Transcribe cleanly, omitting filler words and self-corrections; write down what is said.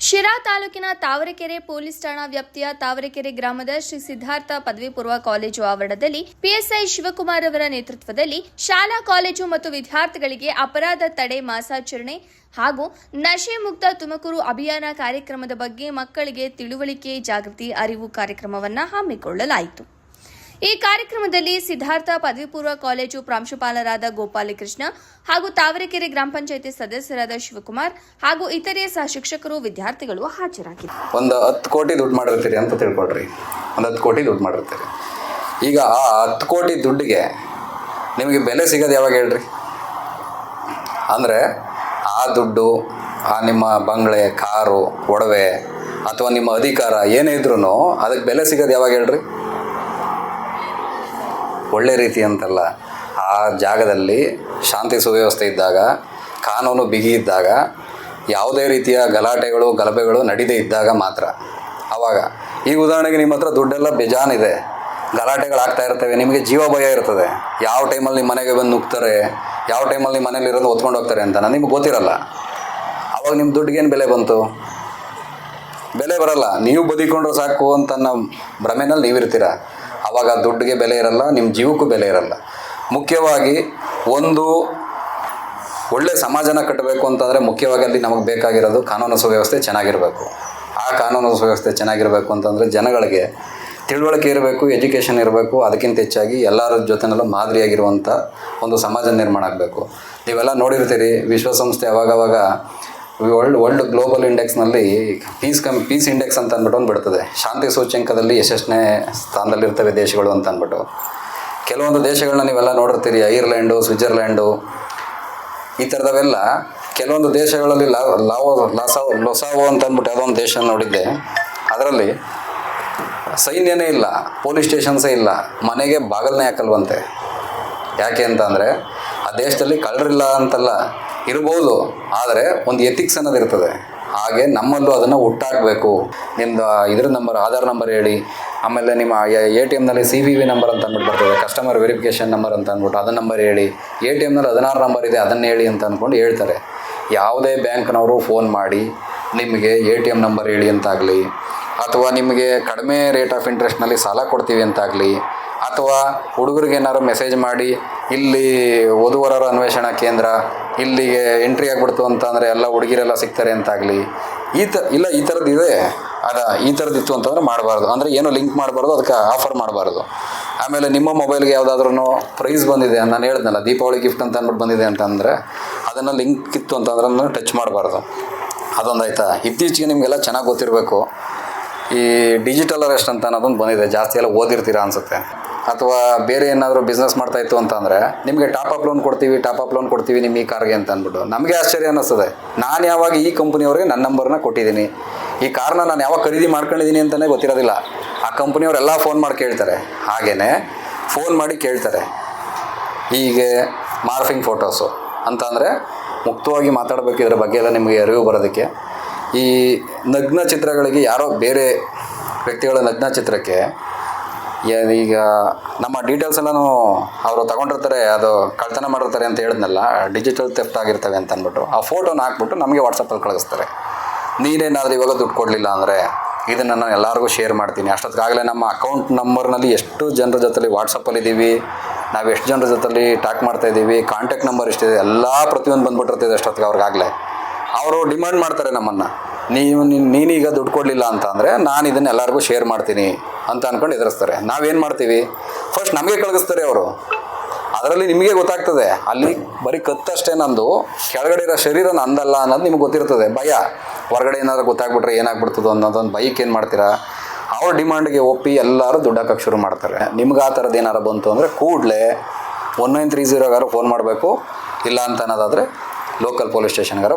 ಶಿರಾ ತಾಲೂಕಿನ ತಾವರೆಕೆರೆ ಪೊಲೀಸ್ ಠಾಣಾ ವ್ಯಾಪ್ತಿಯ ತಾವರೆಕೆರೆ ಗ್ರಾಮದ ಶ್ರೀ ಸಿದ್ಧಾರ್ಥ ಪದವಿ ಪೂರ್ವ ಕಾಲೇಜು ಆವರಣದಲ್ಲಿ ಪಿಎಸ್ಐ ಶಿವಕುಮಾರ್ ಅವರ ನೇತೃತ್ವದಲ್ಲಿ ಶಾಲಾ ಕಾಲೇಜು ಮತ್ತು ವಿದ್ಯಾರ್ಥಿಗಳಿಗೆ ಅಪರಾಧ ತಡೆ ಮಾಸಾಚರಣೆ ಹಾಗೂ ನಶೆ ಮುಕ್ತ ತುಮಕೂರು ಅಭಿಯಾನ ಕಾರ್ಯಕ್ರಮದ ಬಗ್ಗೆ ಮಕ್ಕಳಿಗೆ ತಿಳುವಳಿಕೆ ಜಾಗೃತಿ ಅರಿವು ಕಾರ್ಯಕ್ರಮವನ್ನು ಹಮ್ಮಿಕೊಳ್ಳಲಾಯಿತು. ಈ ಕಾರ್ಯಕ್ರಮದಲ್ಲಿ ಸಿದ್ಧಾರ್ಥ ಪದವಿ ಪೂರ್ವ ಕಾಲೇಜು ಪ್ರಾಂಶುಪಾಲರಾದ ಗೋಪಾಲಕೃಷ್ಣ ಹಾಗೂ ತಾವರೆಕೆರೆ ಗ್ರಾಮ ಪಂಚಾಯಿತಿ ಸದಸ್ಯರಾದ ಶಿವಕುಮಾರ್ ಹಾಗೂ ಇತರೆ ಸಹ ಶಿಕ್ಷಕರು ವಿದ್ಯಾರ್ಥಿಗಳು ಹಾಜರಾಗಿದ್ದರು. ಒಂದು 10 ಕೋಟಿ ದುಡ್ಡು ಮಾಡಿರ್ತೀರಿ ಅಂತ ತಿಳ್ಕೊಳ್ರಿ. ಒಂದು 10 ಕೋಟಿ ದುಡ್ಡು ಮಾಡಿರ್ತೀರಿ. ಈಗ ಆ 10 ಕೋಟಿ ದುಡ್ಡಿಗೆ ನಿಮಗೆ ಬೆಲೆ ಸಿಗೋದು ಯಾವಾಗ ಹೇಳ್ರಿ? ಅಂದರೆ ಆ ದುಡ್ಡು, ಆ ನಿಮ್ಮ ಬಂಗಲೆ, ಕಾರು, ಒಡವೆ ಅಥವಾ ನಿಮ್ಮ ಅಧಿಕಾರ ಏನೇ ಇದ್ರೂ ಅದಕ್ಕೆ ಬೆಲೆ ಸಿಗೋದು ಯಾವಾಗ ಹೇಳ್ರಿ? ಒಳ್ಳೆ ರೀತಿ ಅಂತಲ್ಲ, ಆ ಜಾಗದಲ್ಲಿ ಶಾಂತಿ ಸುವ್ಯವಸ್ಥೆ ಇದ್ದಾಗ, ಕಾನೂನು ಬಿಗಿ ಇದ್ದಾಗ, ಯಾವುದೇ ರೀತಿಯ ಗಲಾಟೆಗಳು ಗಲಭೆಗಳು ನಡೀದೇ ಇದ್ದಾಗ ಮಾತ್ರ. ಆವಾಗ ಈಗ ಉದಾಹರಣೆಗೆ ನಿಮ್ಮ ಹತ್ರ ದುಡ್ಡೆಲ್ಲ ಬೇಜಾನಿದೆ, ಗಲಾಟೆಗಳಾಗ್ತಾ ಇರ್ತವೆ, ನಿಮಗೆ ಜೀವ ಭಯ ಇರ್ತದೆ. ಯಾವ ಟೈಮಲ್ಲಿ ನಿಮ್ಮ ಮನೆಗೆ ಬಂದು ನುಗ್ತಾರೆ, ಯಾವ ಟೈಮಲ್ಲಿ ನಿಮ್ಮ ಮನೇಲಿ ಇರೋದು ಹೊತ್ಕೊಂಡು ಹೋಗ್ತಾರೆ ಅಂತ ನಿಮ್ಗೆ ಗೊತ್ತಿರಲ್ಲ. ಆವಾಗ ನಿಮ್ಮ ದುಡ್ಡಿಗೇನು ಬೆಲೆ ಬಂತು? ಬೆಲೆ ಬರಲ್ಲ. ನೀವು ಬದುಕೊಂಡ್ರೆ ಸಾಕು ಅಂತ ಅನ್ನೋ ಭ್ರಮೆನಲ್ಲಿ ನೀವಿರ್ತೀರ. ಆವಾಗ ದುಡ್ಡಿಗೆ ಬೆಲೆ ಇರಲ್ಲ, ನಿಮ್ಮ ಜೀವಕ್ಕೂ ಬೆಲೆ ಇರಲ್ಲ. ಮುಖ್ಯವಾಗಿ ಒಂದು ಒಳ್ಳೆ ಸಮಾಜನ ಕಟ್ಟಬೇಕು ಅಂತಂದರೆ ಮುಖ್ಯವಾಗಿ ಅಲ್ಲಿ ನಮಗೆ ಬೇಕಾಗಿರೋದು ಕಾನೂನು ಸುವ್ಯವಸ್ಥೆ ಚೆನ್ನಾಗಿರಬೇಕು. ಆ ಕಾನೂನು ಸುವ್ಯವಸ್ಥೆ ಚೆನ್ನಾಗಿರಬೇಕು ಅಂತಂದರೆ ಜನಗಳಿಗೆ ತಿಳುವಳಿಕೆ ಇರಬೇಕು, ಎಜುಕೇಷನ್ ಇರಬೇಕು. ಅದಕ್ಕಿಂತ ಹೆಚ್ಚಾಗಿ ಎಲ್ಲರ ಜೊತೆನಲ್ಲೂ ಮಾದರಿಯಾಗಿರುವಂಥ ಒಂದು ಸಮಾಜ ನಿರ್ಮಾಣ ಆಗಬೇಕು. ನೀವೆಲ್ಲ ನೋಡಿರ್ತೀರಿ, ವಿಶ್ವಸಂಸ್ಥೆ ಅವಾಗವಾಗ ವರ್ಲ್ಡ್ ಗ್ಲೋಬಲ್ ಇಂಡೆಕ್ಸ್ನಲ್ಲಿ ಪೀಸ್ ಇಂಡೆಕ್ಸ್ ಅಂತ ಅಂದ್ಬಿಟ್ಟು ಒಂದು ಬಿಡ್ತದೆ. ಶಾಂತಿ ಸೂಚ್ಯಂಕದಲ್ಲಿ ಎಷ್ಟನೇ ಸ್ಥಾನದಲ್ಲಿರ್ತವೆ ದೇಶಗಳು ಅಂತ ಅಂದ್ಬಿಟ್ಟು. ಕೆಲವೊಂದು ದೇಶಗಳನ್ನ ನೀವೆಲ್ಲ ನೋಡಿರ್ತೀರಿ, ಐರ್ಲ್ಯಾಂಡು, ಸ್ವಿಟ್ಜರ್ಲ್ಯಾಂಡು, ಈ ಥರದವೆಲ್ಲ ಕೆಲವೊಂದು ದೇಶಗಳಲ್ಲಿ ಲೊಸಾವೋ ಅಂತ ಅಂದ್ಬಿಟ್ಟು ಯಾವುದೋ ಒಂದು ದೇಶ ನೋಡಿದ್ದೆ. ಅದರಲ್ಲಿ ಸೈನ್ಯನೇ ಇಲ್ಲ, ಪೊಲೀಸ್ ಸ್ಟೇಷನ್ಸೇ ಇಲ್ಲ, ಮನೆಗೆ ಬಾಗಿಲನ್ನೇ ಹಾಕಲ್ವಂತೆ. ಯಾಕೆ ಅಂತ ಅಂದರೆ ಆ ದೇಶದಲ್ಲಿ ಕಳ್ಳರಿಲ್ಲ ಅಂತಲ್ಲ, ಇರ್ಬೋದು, ಆದರೆ ಒಂದು ಎಥಿಕ್ಸ್ ಅನ್ನೋದು ಇರ್ತದೆ. ಹಾಗೆ ನಮ್ಮಲ್ಲೂ ಅದನ್ನು ಹುಟ್ಟಾಕಬೇಕು. ನಿಮ್ಮದು ಇದ್ರ ನಂಬರ್, ಆಧಾರ್ ನಂಬರ್ ಹೇಳಿ, ಆಮೇಲೆ ನಿಮ್ಮ ATMನಲ್ಲಿ CVV ನಂಬರ್ ಅಂತ ಅಂದ್ಬಿಟ್ಟು ಬರ್ತದೆ, ಕಸ್ಟಮರ್ ವೆರಿಫಿಕೇಷನ್ ನಂಬರ್ ಅಂತ ಅಂದ್ಬಿಟ್ಟು ಅದನ್ನ ನಂಬರ್ ಹೇಳಿ, ATMನಲ್ಲಿ 16 ನಂಬರ್ ಇದೆ ಅದನ್ನು ಹೇಳಿ ಅಂತ ಅಂದ್ಕೊಂಡು ಹೇಳ್ತಾರೆ. ಯಾವುದೇ ಬ್ಯಾಂಕ್ನವರು ಫೋನ್ ಮಾಡಿ ನಿಮಗೆ ATM ನಂಬರ್ ಹೇಳಿ ಅಂತಾಗಲಿ, ಅಥವಾ ನಿಮಗೆ ಕಡಿಮೆ ರೇಟ್ ಆಫ್ ಇಂಟ್ರೆಸ್ಟ್ನಲ್ಲಿ ಸಾಲ ಕೊಡ್ತೀವಿ ಅಂತಾಗಲಿ, ಅಥವಾ ಹುಡುಗರಿಗೆ ಏನಾದ್ರು ಮೆಸೇಜ್ ಮಾಡಿ ಇಲ್ಲಿ ವಧುವರರ ಅನ್ವೇಷಣಾ ಕೇಂದ್ರ ಇಲ್ಲಿಗೆ ಎಂಟ್ರಿ ಆಗಿಬಿಡ್ತು ಅಂತಂದರೆ ಎಲ್ಲ ಹುಡುಗಿರೆಲ್ಲ ಸಿಗ್ತಾರೆ ಅಂತಾಗಲಿ, ಈ ಥರದ್ದು ಇದೆ, ಈ ಥರದ್ದಿತ್ತು ಅಂತಂದರೆ ಮಾಡಬಾರ್ದು. ಅಂದರೆ ಏನೋ ಲಿಂಕ್ ಮಾಡಬಾರ್ದು, ಅದಕ್ಕೆ ಆಫರ್ ಮಾಡಬಾರ್ದು. ಆಮೇಲೆ ನಿಮ್ಮ ಮೊಬೈಲ್ಗೆ ಯಾವುದಾದ್ರೂ ಪ್ರೈಸ್ ಬಂದಿದೆ, ನಾನು ಹೇಳಿದ್ನಲ್ಲ ದೀಪಾವಳಿ ಗಿಫ್ಟ್ ಅಂತ ಅಂದ್ಬಿಟ್ಟು ಬಂದಿದೆ ಅಂತಂದರೆ ಅದನ್ನು ಲಿಂಕ್ ಇತ್ತು ಅಂತಂದ್ರೆ ಟಚ್ ಮಾಡಬಾರ್ದು. ಅದೊಂದು ಆಯಿತಾ. ಇತ್ತೀಚೆಗೆ ನಿಮಗೆಲ್ಲ ಚೆನ್ನಾಗಿ ಗೊತ್ತಿರಬೇಕು, ಈ ಡಿಜಿಟಲ್ ಅರೆಸ್ಟ್ ಅಂತ ಅನ್ನೋದೊಂದು ಬಂದಿದೆ. ಜಾಸ್ತಿ ಎಲ್ಲ ಓದಿರ್ತೀರಾ ಅನಿಸುತ್ತೆ. ಅಥವಾ ಬೇರೆ ಏನಾದರೂ ಬಿಸ್ನೆಸ್ ಮಾಡ್ತಾಯಿತ್ತು ಅಂತಂದರೆ ನಿಮಗೆ ಟಾಪ್ ಅಪ್ ಲೋನ್ ಕೊಡ್ತೀವಿ ನಿಮ್ಮ ಈ ಕಾರ್ಗೆ ಅಂತ ಅಂದ್ಬಿಟ್ಟು. ನಮಗೆ ಆಶ್ಚರ್ಯ ಅನ್ನಿಸ್ತದೆ. ನಾನು ಯಾವಾಗ ಈ ಕಂಪ್ನಿಯವ್ರಿಗೆ ನನ್ನ ನಂಬರ್ನ ಕೊಟ್ಟಿದ್ದೀನಿ, ಈ ಕಾರ್ನ ನಾನು ಯಾವಾಗ ಖರೀದಿ ಮಾಡ್ಕೊಂಡಿದ್ದೀನಿ ಅಂತಲೇ ಗೊತ್ತಿರೋದಿಲ್ಲ. ಆ ಕಂಪ್ನಿಯವರೆಲ್ಲ ಫೋನ್ ಮಾಡಿ ಕೇಳ್ತಾರೆ. ಹಾಗೆಯೇ ಫೋನ್ ಮಾಡಿ ಕೇಳ್ತಾರೆ, ಹೀಗೆ ಮಾರ್ಫಿಂಗ್ ಫೋಟೋಸು ಅಂತಂದರೆ ಮುಕ್ತವಾಗಿ ಮಾತಾಡಬೇಕು. ಇದ್ರ ಬಗ್ಗೆ ಎಲ್ಲ ನಿಮಗೆ ಅರಿವು ಬರೋದಕ್ಕೆ ಈ ನಗ್ನ ಚಿತ್ರಗಳಿಗೆ, ಯಾರೋ ಬೇರೆ ವ್ಯಕ್ತಿಗಳ ನಗ್ನ ಚಿತ್ರಕ್ಕೆ ಈಗ ನಮ್ಮ ಡೀಟೇಲ್ಸ್ ಎಲ್ಲನೂ ಅವರು ತಗೊಂಡಿರ್ತಾರೆ, ಅದು ಕಳ್ತನ ಮಾಡಿರ್ತಾರೆ ಅಂತ ಹೇಳಿದ್ನಲ್ಲ, ಡಿಜಿಟಲ್ ಥೆಫ್ಟ್ ಆಗಿರ್ತವೆ ಅಂತ ಅಂದ್ಬಿಟ್ಟು ಆ ಫೋಟೋನ ಹಾಕ್ಬಿಟ್ಟು ನಮಗೆ ವಾಟ್ಸಪ್ಪಲ್ಲಿ ಕಳಿಸ್ತಾರೆ. ನೀನೇನಾದರೂ ಇವಾಗ ದುಡ್ಡು ಕೊಡಲಿಲ್ಲ ಅಂದರೆ ಇದನ್ನು ನಾನು ಎಲ್ಲರಿಗೂ ಶೇರ್ ಮಾಡ್ತೀನಿ. ಅಷ್ಟೊತ್ತಿಗಾಗಲೇ ನಮ್ಮ ಅಕೌಂಟ್ ನಂಬರ್ನಲ್ಲಿ ಎಷ್ಟು ಜನರ ಜೊತೆಲಿ ವಾಟ್ಸಪ್ಪಲ್ಲಿದ್ದೀವಿ, ನಾವು ಎಷ್ಟು ಜನರ ಜೊತೆಲಿ ಟಾಕ್ ಮಾಡ್ತಾಯಿದ್ದೀವಿ, ಕಾಂಟ್ಯಾಕ್ಟ್ ನಂಬರ್ ಎಷ್ಟಿದೆ, ಎಲ್ಲ ಪ್ರತಿಯೊಂದು ಬಂದುಬಿಟ್ಟಿರ್ತದೆ. ಅಷ್ಟೊತ್ತಿಗೆ ಅವ್ರಿಗಾಗಲೇ ಅವರು ಡಿಮ್ಯಾಂಡ್ ಮಾಡ್ತಾರೆ ನಮ್ಮನ್ನು, ನೀನೀಗ ದುಡ್ಡು ಕೊಡಲಿಲ್ಲ ಅಂತ ಅಂದರೆ ನಾನು ಇದನ್ನು ಎಲ್ಲರಿಗೂ ಶೇರ್ ಮಾಡ್ತೀನಿ ಅಂತ ಅಂದ್ಕೊಂಡು ಎದುರಿಸ್ತಾರೆ. ನಾವೇನು ಮಾಡ್ತೀವಿ, ಫಸ್ಟ್ ನಮಗೆ ಕಳಿಸ್ತಾರೆ ಅವರು. ಅದರಲ್ಲಿ ನಿಮಗೆ ಗೊತ್ತಾಗ್ತದೆ, ಅಲ್ಲಿ ಬರೀ ಕತ್ತಷ್ಟೇ ನಂದು, ಕೆಳಗಡೆ ಇರೋ ಶರೀರ ನಂದಲ್ಲ ಅನ್ನೋದು ನಿಮ್ಗೆ ಗೊತ್ತಿರ್ತದೆ. ಭಯ, ಹೊರಗಡೆ ಏನಾದರೂ ಗೊತ್ತಾಗ್ಬಿಟ್ರೆ ಏನಾಗ್ಬಿಡ್ತದೋ ಅನ್ನೋದೊಂದು ಭಯಕ್ಕೆ ಏನು ಮಾಡ್ತೀರಾ, ಅವ್ರ ಡಿಮಾಂಡ್ಗೆ ಒಪ್ಪಿ ಎಲ್ಲರೂ ದುಡ್ಡು ಹಾಕೋಕ್ಕೆ ಶುರು ಮಾಡ್ತಾರೆ. ನಿಮ್ಗೆ ಆ ಥರದ್ದು ಏನಾರು ಬಂತು ಅಂದರೆ ಕೂಡಲೇ 1930 ಫೋನ್ ಮಾಡಬೇಕು. ಇಲ್ಲ ಅಂತ ಅನ್ನೋದಾದರೆ ಲೋಕಲ್ ಪೊಲೀಸ್ ಸ್ಟೇಷನ್ಗಾರ